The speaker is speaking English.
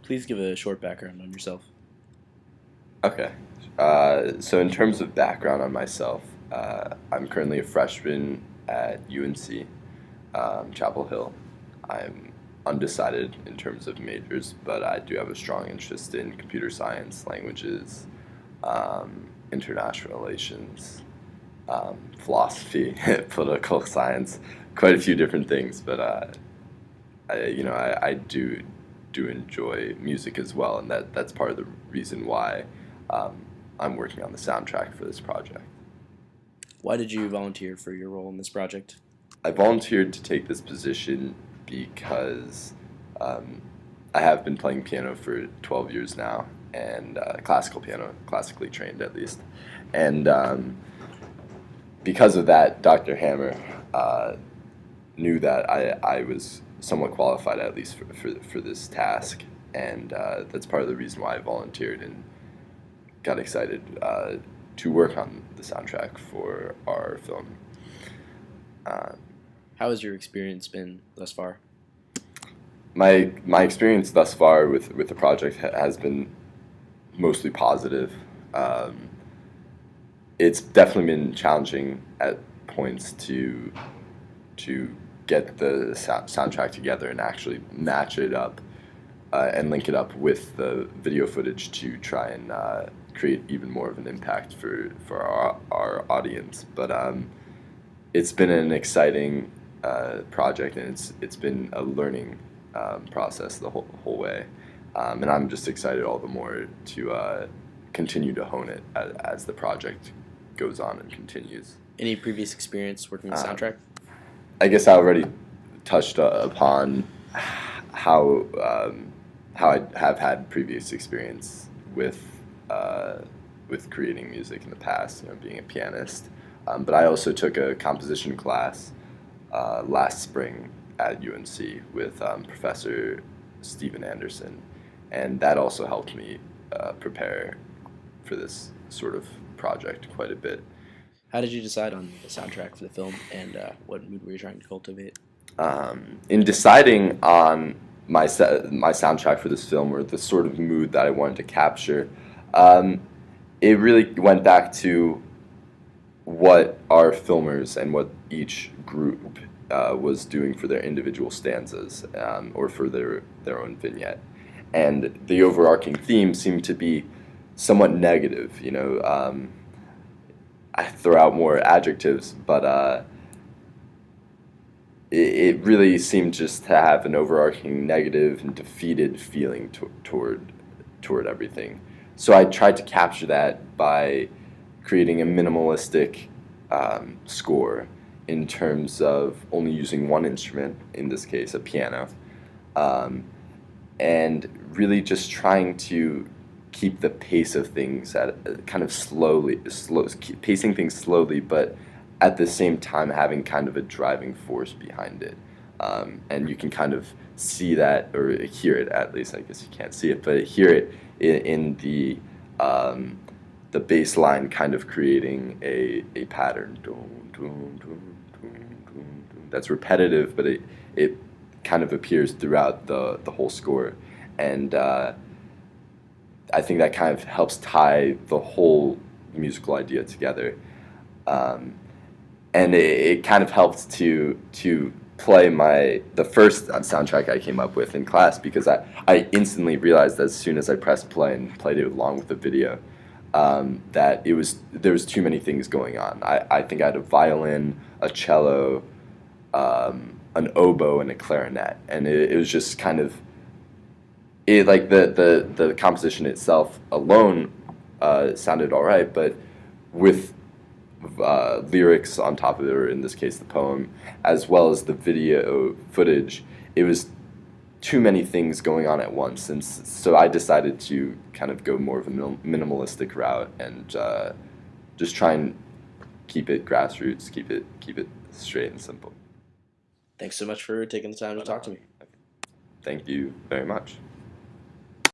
Please give a short background on yourself. Okay. So in terms of background on myself, I'm currently a freshman at UNC, Chapel Hill. I'm undecided in terms of majors, but I do have a strong interest in computer science, languages, international relations, philosophy, political science, quite a few different things. But I do enjoy music as well, and that's part of the reason why um, I'm working on the soundtrack for this project. Why did you volunteer for your role in this project? I volunteered to take this position because um, I have been playing piano for 12 years now, and classical piano, classically trained at least. And because of that, Dr. Hammer knew that I was somewhat qualified, at least for this task. And that's part of the reason why I volunteered and got excited to work on the soundtrack for our film. Uh, How has your experience been thus far? my experience thus far with the project has been mostly positive. Um, it's definitely been challenging at points to get the soundtrack together and actually match it up and link it up with the video footage to try and create even more of an impact for our audience. But it's been an exciting project, and it's been a learning process the whole way. And I'm just excited all the more to continue to hone it as the project goes on and continues. Any previous experience working with soundtrack? I guess I already touched upon how how I have had previous experience with creating music in the past, being a pianist. But I also took a composition class last spring at UNC with Professor Stephen Anderson, and that also helped me prepare for this sort of project quite a bit. How did you decide on the soundtrack for the film, and what mood were you trying to cultivate? In deciding on my soundtrack for this film, or the sort of mood that I wanted to capture, um, it really went back to what our filmers and what each group was doing for their individual stanzas, or for their own vignette. And the overarching theme seemed to be somewhat negative. I throw out more adjectives, but it really seemed just to have an overarching negative and defeated feeling toward everything. So I tried to capture that by creating a minimalistic score in terms of only using one instrument, in this case a piano, um, and really just trying to keep the pace of things at kind of keep pacing things slowly, but at the same time having kind of a driving force behind it. And you can kind of see that, or hear it at least. I guess you can't see it, but hear it in the bass line kind of creating a pattern. Dun, dun, dun, dun, dun, dun. That's repetitive, but it kind of appears throughout the whole score. And I think that kind of helps tie the whole musical idea together. Um, and it kind of helped to play the first soundtrack I came up with in class, because I instantly realized as soon as I pressed play and played it along with the video, that there was too many things going on. I think I had a violin, a cello, an oboe, and a clarinet, and it was just kind of like the composition itself alone sounded all right, but with lyrics on top of it, or in this case the poem, as well as the video footage, it was too many things going on at once, and so I decided to kind of go more of a minimalistic route and just try and keep it grassroots, keep it straight and simple. Thanks so much for taking the time to talk to me. Thank you very much.